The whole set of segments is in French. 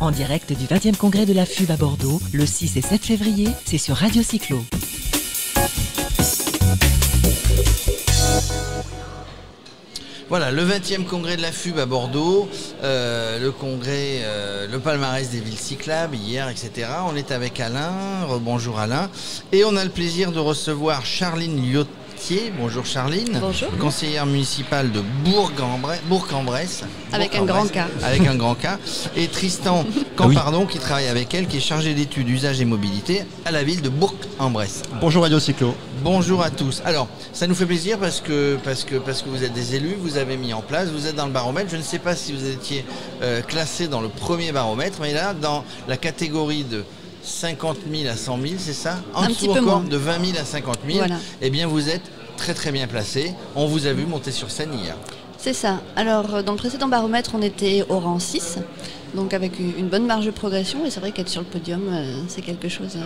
En direct du 20e congrès de la FUB à Bordeaux, le 6 et 7 février, c'est sur Radio Cyclo. Voilà, le 20e congrès de la FUB à Bordeaux, le congrès, le palmarès des villes cyclables hier, etc. On est avec Alain, bonjour Alain, et on a le plaisir de recevoir Charline Liotier. Bonjour Charline. Bonjour. Conseillère municipale de Bourg-en-Bresse. Avec un grand K. Avec un grand K. Et Tristan Campardon qui travaille avec elle, qui est chargé d'études, usage et mobilité à la ville de Bourg-en-Bresse. Bonjour Radio Cyclo. Bonjour à tous. Alors, ça nous fait plaisir parce que vous êtes des élus, vous avez mis en place, vous êtes dans le baromètre. Je ne sais pas si vous étiez classé dans le premier baromètre, mais là, dans la catégorie de 50 000 à 100 000, c'est ça? En dessous encore de 20 000 à 50 000, voilà. Eh bien vous êtes très très bien placé. On vous a vu monter sur scène hier. C'est ça. Alors dans le précédent baromètre, on était au rang 6, donc avec une bonne marge de progression. Et c'est vrai qu'être sur le podium, c'est quelque chose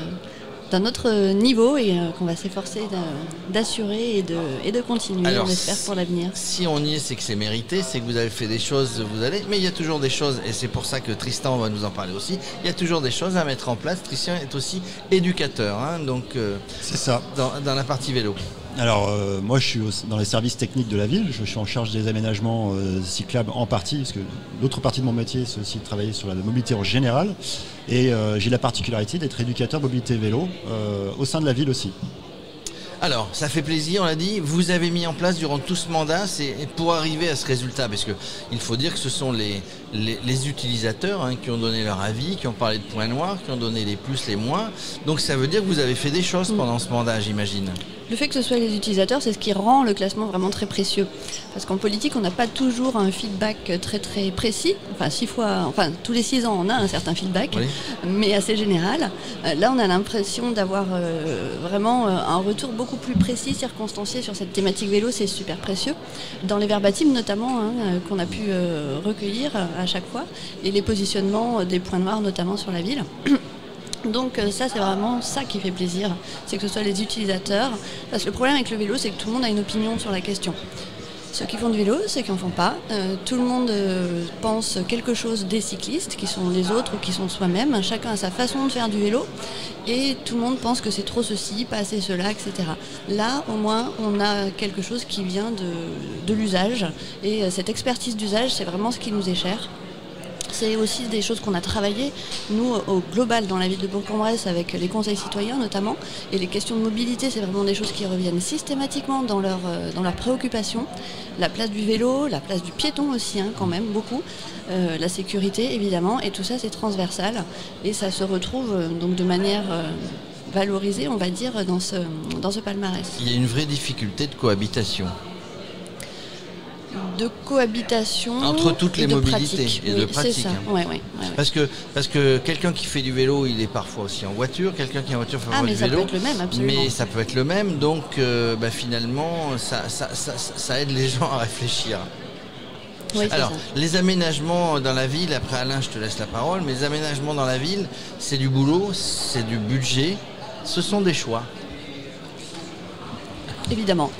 d'un autre niveau et qu'on va s'efforcer d'assurer et de continuer. Alors, on espère pour l'avenir. Si on y est, c'est que c'est mérité, c'est que vous avez fait des choses, mais il y a toujours des choses, et c'est pour ça que Tristan va nous en parler aussi, il y a toujours des choses à mettre en place. Tristan est aussi éducateur, hein, donc c'est ça. Dans la partie vélo. Alors moi je suis dans les services techniques de la ville, je suis en charge des aménagements cyclables en partie, parce que l'autre partie de mon métier c'est aussi de travailler sur la mobilité en général, et j'ai la particularité d'être éducateur mobilité vélo au sein de la ville aussi. Alors, ça fait plaisir, on l'a dit, vous avez mis en place durant tout ce mandat, c'est pour arriver à ce résultat, parce qu'il faut dire que ce sont les utilisateurs qui ont donné leur avis, qui ont parlé de points noirs, qui ont donné les plus, les moins. Donc ça veut dire que vous avez fait des choses pendant ce mandat, j'imagine. Le fait que ce soit les utilisateurs, c'est ce qui rend le classement vraiment très précieux. Parce qu'en politique, on n'a pas toujours un feedback très très précis. Tous les 6 ans, on a un certain feedback, oui, mais assez général. Là, on a l'impression d'avoir vraiment un retour beaucoup plus précis, circonstancié sur cette thématique vélo. C'est super précieux. Dans les verbatims notamment, qu'on a pu recueillir à chaque fois, et les positionnements des points noirs notamment sur la ville. Donc ça, c'est vraiment ça qui fait plaisir, c'est que ce soit les utilisateurs. Parce que le problème avec le vélo, c'est que tout le monde a une opinion sur la question. Ceux qui font du vélo, ceux qui n'en font pas. Tout le monde pense quelque chose des cyclistes, qui sont les autres ou qui sont soi-même. Chacun a sa façon de faire du vélo. Et tout le monde pense que c'est trop ceci, pas assez cela, etc. Là, au moins, on a quelque chose qui vient de l'usage. Et cette expertise d'usage, c'est vraiment ce qui nous est cher. C'est aussi des choses qu'on a travaillées, nous, au global, dans la ville de Bourg-en-Bresse, avec les conseils citoyens notamment. Et les questions de mobilité, c'est vraiment des choses qui reviennent systématiquement dans leurs préoccupations. La place du vélo, la place du piéton aussi, quand même, beaucoup. La sécurité, évidemment. Et tout ça, c'est transversal. Et ça se retrouve donc de manière valorisée, on va dire, dans ce palmarès. Il y a une vraie difficulté de cohabitation. De cohabitation entre toutes les mobilités pratique. Et de pratique. C'est ça. Ouais. Parce que quelqu'un qui fait du vélo, il est parfois aussi en voiture. Quelqu'un qui est en voiture fait du vélo. Ça peut être le même, absolument. Mais ça peut être le même. Donc, finalement, ça aide les gens à réfléchir. Oui, alors, les aménagements dans la ville, après Alain, je te laisse la parole, mais les aménagements dans la ville, c'est du boulot, c'est du budget, ce sont des choix. Évidemment.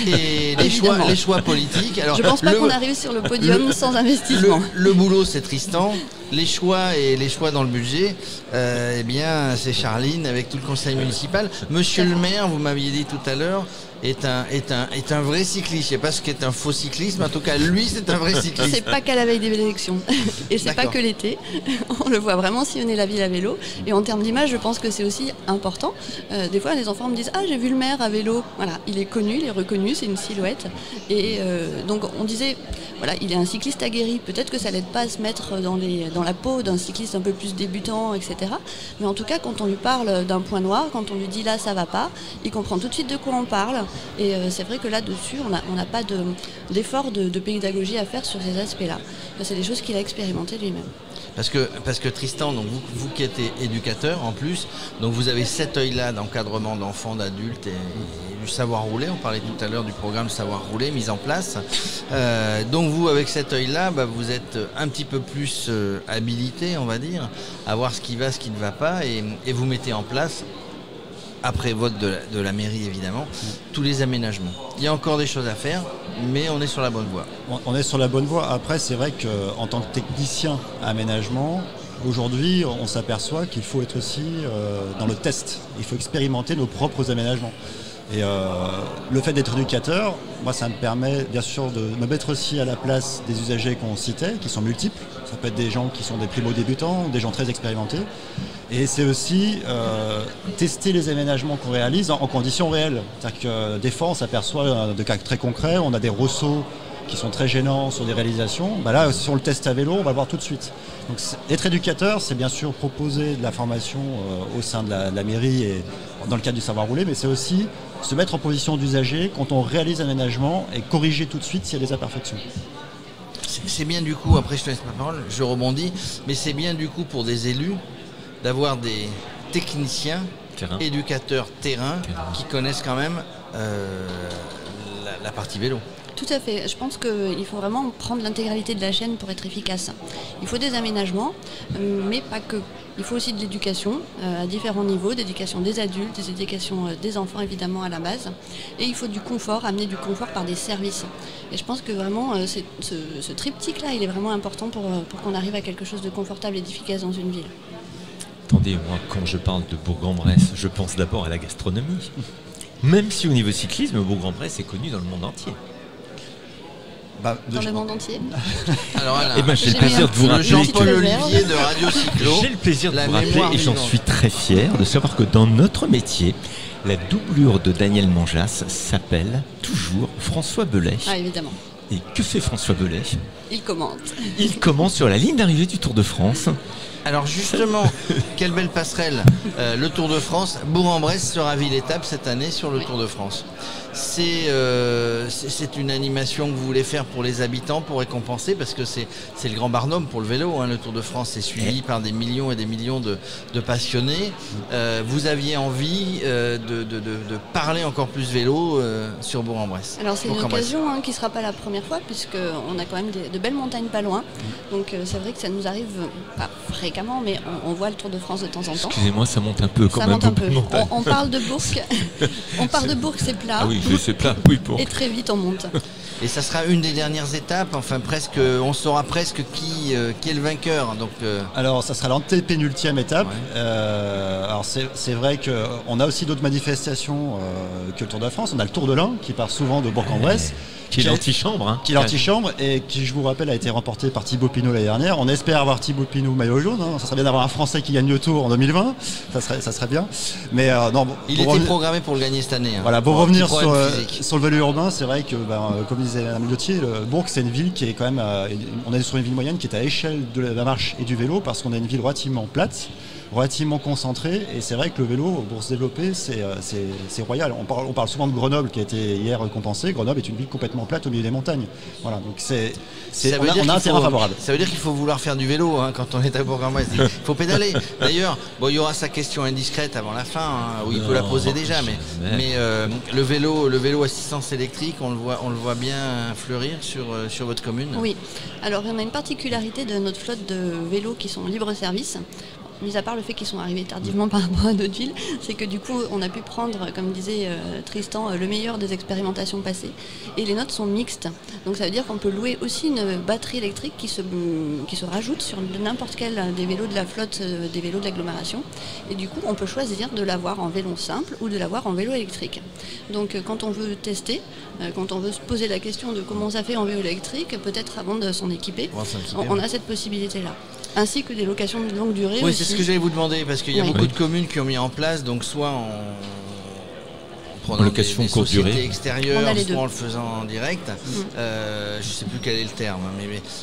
Et les choix politiques. Alors, je pense pas qu'on arrive sur le podium sans investissement. Le boulot, c'est Tristan. Les choix dans le budget, c'est Charline avec tout le conseil municipal. Monsieur le maire, vous m'aviez dit tout à l'heure, est un vrai cycliste. Je ne sais pas ce qu'est un faux cycliste, mais en tout cas, lui, c'est un vrai cycliste. C'est pas qu'à la veille des élections. Et c'est pas que l'été. On le voit vraiment sillonner la ville à vélo. Et en termes d'image, je pense que c'est aussi important. Des fois, les enfants me disent « Ah, j'ai vu le maire à vélo. » Voilà, il est connu, il est reconnu, c'est une silhouette. Et donc, on disait, voilà, il est un cycliste aguerri. Peut-être que ça l'aide pas à se mettre dans la peau d'un cycliste un peu plus débutant, etc. Mais en tout cas, quand on lui parle d'un point noir, quand on lui dit « Là, ça va pas », il comprend tout de suite de quoi on parle. Et c'est vrai que là-dessus, on n'a pas d'effort de pédagogie à faire sur ces aspects-là. C'est des choses qu'il a expérimentées lui-même. Parce que Tristan, donc vous qui êtes éducateur en plus, donc vous avez cet œil-là d'encadrement d'enfants, d'adultes et du savoir rouler. On parlait tout à l'heure du programme savoir rouler mis en place. Donc vous, avec cet œil-là, vous êtes un petit peu plus habilité, on va dire, à voir ce qui va, ce qui ne va pas, et vous mettez en place, après vote de la mairie évidemment, tous les aménagements. Il y a encore des choses à faire, mais on est sur la bonne voie. On est sur la bonne voie. Après, c'est vrai qu'en tant que technicien aménagement, Aujourd'hui, on s'aperçoit qu'il faut être aussi dans le test. Il faut expérimenter nos propres aménagements. Et le fait d'être éducateur, moi, ça me permet bien sûr de me mettre aussi à la place des usagers qu'on citait, qui sont multiples. Ça peut être des gens qui sont des primo-débutants, des gens très expérimentés. Et c'est aussi tester les aménagements qu'on réalise en conditions réelles. C'est-à-dire que des fois, on s'aperçoit de cas très concrets, on a des ressauts qui sont très gênants sur des réalisations. Bah là, si on le teste à vélo, on va le voir tout de suite. Donc, être éducateur, c'est bien sûr proposer de la formation au sein de la mairie et dans le cadre du savoir rouler, mais c'est aussi se mettre en position d'usager quand on réalise un aménagement et corriger tout de suite s'il y a des imperfections. C'est bien du coup, après je te laisse ma parole, je rebondis, mais c'est bien du coup pour des élus d'avoir des techniciens, éducateurs terrain, qui connaissent quand même la partie vélo. Tout à fait. Je pense qu'il faut vraiment prendre l'intégralité de la chaîne pour être efficace. Il faut des aménagements, mais pas que. Il faut aussi de l'éducation à différents niveaux, d'éducation des adultes, des éducations des enfants évidemment à la base. Et il faut du confort, amener du confort par des services. Et je pense que vraiment ce triptyque-là, il est vraiment important pour qu'on arrive à quelque chose de confortable et d'efficace dans une ville. Attendez, moi quand je parle de Bourg-en-Bresse, je pense d'abord à la gastronomie. Même si au niveau cyclisme, Bourg-en-Bresse est connu dans le monde entier. Dans le monde entier. Alors Alain, j'ai le plaisir de vous rappeler Jean-Paul Olivier de Radio Cyclo. J'ai le plaisir de vous rappeler et j'en suis très fier de savoir que dans notre métier, la doublure de Daniel Manjas s'appelle toujours François Belay. Ah évidemment. Et que fait François Belay? Il commente. Il commente sur la ligne d'arrivée du Tour de France. Alors justement, quelle belle passerelle, le Tour de France. Bourg-en-Bresse sera ville-étape cette année sur le Tour de France. C'est une animation que vous voulez faire pour les habitants, pour récompenser, parce que c'est le grand barnum pour le vélo, hein, le Tour de France. C'est suivi par des millions et des millions de passionnés. Vous aviez envie de parler encore plus vélo sur Bourg-en-Bresse. Alors c'est une occasion qui ne sera pas la première fois, puisqu'on a quand même de belles montagnes pas loin. Donc c'est vrai que ça nous arrive pas fréquemment, mais on voit le Tour de France de temps en temps. Excusez-moi, ça monte un peu quand même. Ça monte un peu. On parle de Bourg. On parle de Bourg, c'est plat. Ah oui, c'est plat, oui, pour. Et très vite on monte. Et ça sera une des dernières étapes, enfin presque, on saura presque qui est le vainqueur. Donc, Alors ça sera l'antépénultième étape. Ouais. Alors c'est vrai qu'on a aussi d'autres manifestations que le Tour de France. On a le Tour de l'Ain qui part souvent de Bourg-en-Bresse. Qui est l'antichambre. Hein. Qui est l'antichambre et qui, je vous rappelle, a été remporté par Thibaut Pinot l'année dernière. On espère avoir Thibaut Pinot maillot jaune. Hein. Ça serait bien d'avoir un Français qui gagne le Tour en 2020. Ça serait bien. Mais non, il était programmé pour le gagner cette année. Hein. Voilà, pour revenir sur le vélo urbain, c'est vrai que, comme disait Mme Gauthier, Bourg, c'est une ville qui est quand même... on est sur une ville moyenne qui est à échelle de la marche et du vélo parce qu'on a une ville relativement plate, relativement concentré, et c'est vrai que le vélo, pour se développer, c'est royal. On parle souvent de Grenoble qui a été hier récompensé. Grenoble est une ville complètement plate au milieu des montagnes. Voilà, donc on a un terrain favorable. Ça veut dire qu'il faut vouloir faire du vélo hein, quand on est à Bourg-en-Bresse. Il faut pédaler. D'ailleurs, il y aura sa question indiscrète avant la fin, hein, où il peut la poser déjà, mais le vélo assistance électrique, on le voit bien fleurir sur votre commune. Oui. Alors, on a une particularité de notre flotte de vélos qui sont libre-service. Mis à part le fait qu'ils sont arrivés tardivement par rapport à d'autres villes, c'est que du coup on a pu prendre, comme disait Tristan, le meilleur des expérimentations passées. Et les nôtres sont mixtes. Donc ça veut dire qu'on peut louer aussi une batterie électrique qui se rajoute sur n'importe quel des vélos de la flotte, des vélos de l'agglomération. Et du coup on peut choisir de l'avoir en vélo simple ou de l'avoir en vélo électrique. Donc quand on veut tester, quand on veut se poser la question de comment ça fait en vélo électrique, peut-être avant de s'en équiper, on a cette possibilité-là. Ainsi que des locations de longue durée. Oui, aussi. c'est ce que j'allais vous demander, parce qu'il y a beaucoup de communes qui ont mis en place, donc soit en prenant location des courte sociétés durée extérieures, soit en le faisant en direct. Je ne sais plus quel est le terme,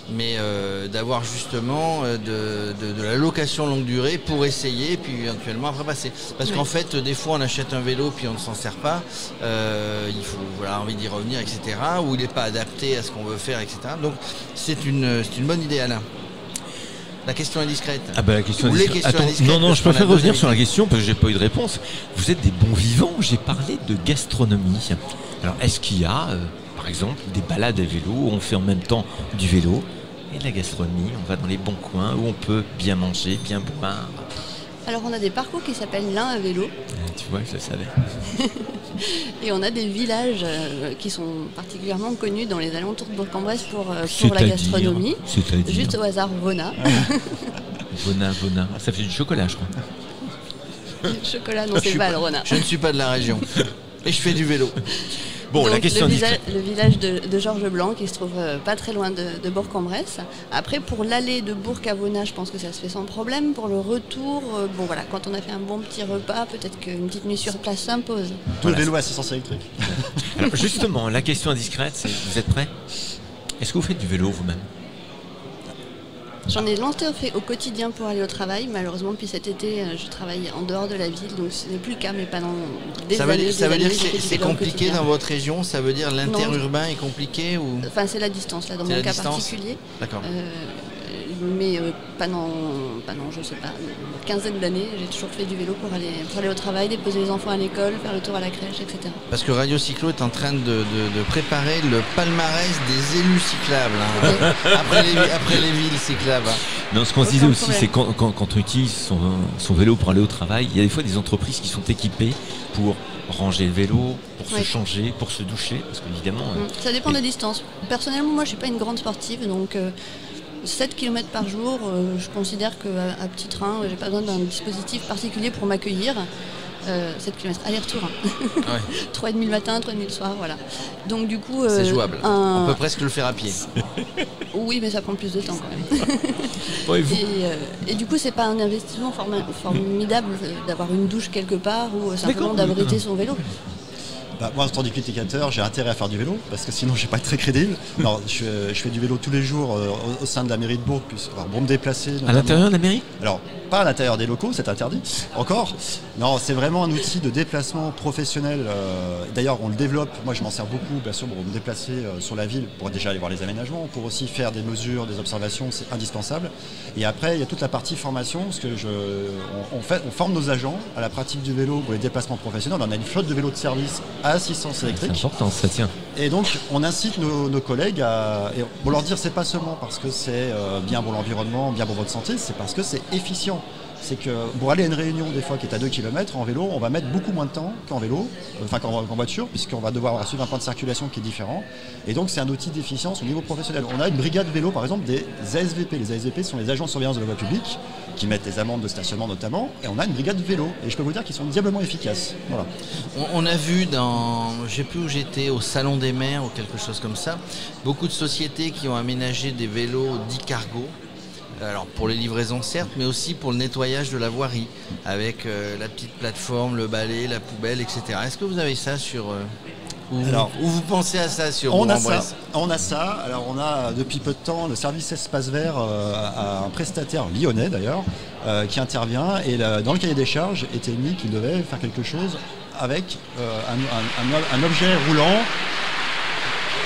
mais d'avoir justement de la location longue durée pour essayer, puis éventuellement après passer. Parce qu'en fait, des fois, on achète un vélo, puis on ne s'en sert pas. Il faut envie d'y revenir, etc. Ou il n'est pas adapté à ce qu'on veut faire, etc. Donc, c'est une bonne idée, Alain. La question indiscrète. Ah bah la question indiscrète. Attends, non, je préfère revenir sur la question parce que j'ai pas eu de réponse. Vous êtes des bons vivants, j'ai parlé de gastronomie. Alors est-ce qu'il y a, par exemple, des balades à vélo où on fait en même temps du vélo et de la gastronomie, on va dans les bons coins où on peut bien manger, bien boire? Alors on a des parcours qui s'appellent l'un à vélo. Tu vois, je le savais. Et on a des villages qui sont particulièrement connus dans les alentours de Bourg-en-Bresse pour la gastronomie. Juste au hasard, Vona. Rona. Ça fait du chocolat, je crois. Du chocolat, non, c'est pas le Rona. Je ne suis pas de la région. Et je fais du vélo. Bon, donc, la question le village de Georges Blanc qui se trouve pas très loin de Bourg-en-Bresse. Après, pour l'aller de Bourg à Vona, je pense que ça se fait sans problème. Pour le retour, bon voilà, quand on a fait un bon petit repas, peut-être qu'une petite nuit sur place s'impose. Tout le vélo à assistance électrique. Alors justement, la question indiscrète, c'est vous êtes prêts? Est-ce que vous faites du vélo vous-même? J'en ai longtemps fait au quotidien pour aller au travail. Malheureusement, depuis cet été, je travaille en dehors de la ville, donc ce n'est plus le cas, mais pendant des années. Ça veut dire que c'est compliqué dans votre région? Ça veut dire l'interurbain est compliqué ou... Enfin, c'est la distance, là, dans mon cas particulier. D'accord. Mais pendant, je sais pas, une quinzaine d'années, j'ai toujours fait du vélo pour aller au travail, déposer les enfants à l'école, faire le tour à la crèche, etc. Parce que Radio Cyclo est en train de préparer le palmarès des élus cyclables, hein. après les villes cyclables. Non, ce qu'on se disait aussi, c'est quand on utilise son vélo pour aller au travail, il y a des fois des entreprises qui sont équipées pour ranger le vélo, pour se changer, pour se doucher, parce qu'évidemment... Ça dépend des distances. Personnellement, moi, je ne suis pas une grande sportive, donc... 7 km par jour, je considère qu'à petit train, j'ai pas besoin d'un dispositif particulier pour m'accueillir. 7 km aller-retour. Ouais. 3,5 le matin, 3,5 le soir, voilà. Donc du coup... c'est jouable. On peut presque le faire à pied. Oui, mais ça prend plus de temps quand même. Ouais, et du coup, c'est pas un investissement formidable d'avoir une douche quelque part ou simplement d'abriter son vélo. Moi, en tant qu'éducateur, j'ai intérêt à faire du vélo parce que sinon, je ne vais pas être très crédible. Non, je fais du vélo tous les jours au sein de la mairie de Bourg pour me déplacer. Notamment. À l'intérieur de la mairie? Alors, pas à l'intérieur des locaux, c'est interdit encore. Non, c'est vraiment un outil de déplacement professionnel. D'ailleurs, on le développe. Moi, je m'en sers beaucoup, bien sûr, pour me déplacer sur la ville, pour déjà aller voir les aménagements, pour aussi faire des mesures, des observations, c'est indispensable. Et après, il y a toute la partie formation, parce que on forme nos agents à la pratique du vélo pour les déplacements professionnels. On a une flotte de vélos de service à assistance électrique. C'est important, ça tient. Et donc, on incite nos collègues pour leur dire, c'est pas seulement parce que c'est bien pour l'environnement, bien pour votre santé, c'est parce que c'est efficient. C'est que pour aller à une réunion des fois qui est à 2 km en vélo, on va mettre beaucoup moins de temps qu'en vélo, qu'en voiture, puisqu'on va devoir suivre un plan de circulation qui est différent. Et donc c'est un outil d'efficience au niveau professionnel. On a une brigade vélo par exemple des ASVP. Les ASVP sont les agents de surveillance de la voie publique qui mettent les amendes de stationnement notamment. Et on a une brigade vélo. Et je peux vous dire qu'ils sont diablement efficaces. Voilà. On a vu je sais plus où j'étais, au Salon des maires ou quelque chose comme ça, beaucoup de sociétés qui ont aménagé des vélos dits cargo. Alors pour les livraisons certes, mais aussi pour le nettoyage de la voirie, avec la petite plateforme, le balai, la poubelle, etc. Est-ce que vous avez ça sur... Ou vous pensez à ça sur Bourg-en-Bresse? On a ça. Alors on a depuis peu de temps le service Espace Vert à un prestataire lyonnais d'ailleurs qui intervient et dans le cahier des charges était mis qu'il devait faire quelque chose avec un objet roulant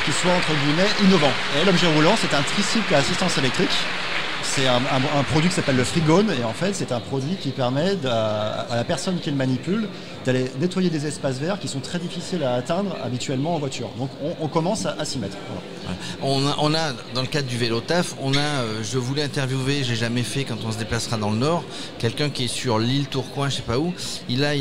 qui soit entre guillemets innovant. Et l'objet roulant, c'est un tricycle à assistance électrique. C'est un produit qui s'appelle le Frigone et en fait c'est un produit qui permet à la personne qui le manipule d'aller nettoyer des espaces verts qui sont très difficiles à atteindre habituellement en voiture. Donc on commence à s'y mettre. Voilà. On a, dans le cadre du vélo taf, je voulais interviewer, j'ai jamais fait quand on se déplacera dans le Nord, quelqu'un qui est sur l'île Tourcoing, je sais pas où, il a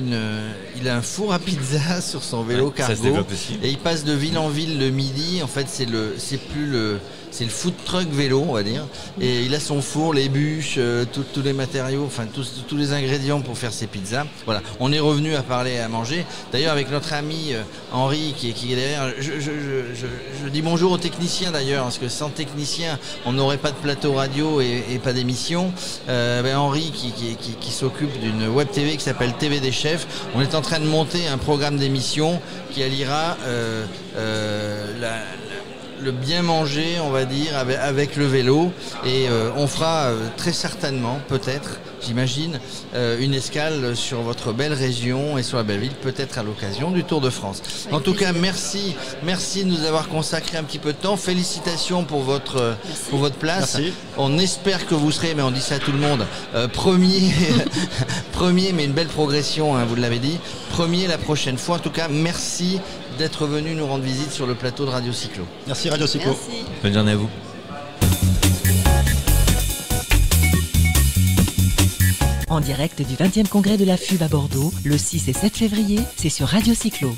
un four à pizza sur son vélo cargo et il passe de ville en ville le midi. En fait c'est le food truck vélo, on va dire, et il a son four, les bûches, tous les matériaux, enfin tous les ingrédients pour faire ses pizzas. Voilà, on est revenu à parler et à manger. D'ailleurs, avec notre ami Henri qui est derrière, je dis bonjour aux techniciens d'ailleurs, parce que sans technicien, on n'aurait pas de plateau radio et pas d'émission. Henri qui s'occupe d'une web TV qui s'appelle TV des chefs. On est en train de monter un programme d'émission qui alliera le bien manger, on va dire, avec le vélo. Et on fera très certainement, peut-être, j'imagine, une escale sur votre belle région et sur la belle ville, peut-être à l'occasion du Tour de France. En tout cas, merci de nous avoir consacré un petit peu de temps. Félicitations pour votre place. Merci. On espère que vous serez, mais on dit ça à tout le monde, premier, mais une belle progression, hein, vous l'avez dit, premier la prochaine fois. En tout cas, merci d'être venu nous rendre visite sur le plateau de Radio Cyclo. Merci Radio Cyclo. Merci. Bonne journée à vous. En direct du 20e congrès de la FUB à Bordeaux, le 6 et 7 février, c'est sur Radio Cyclo.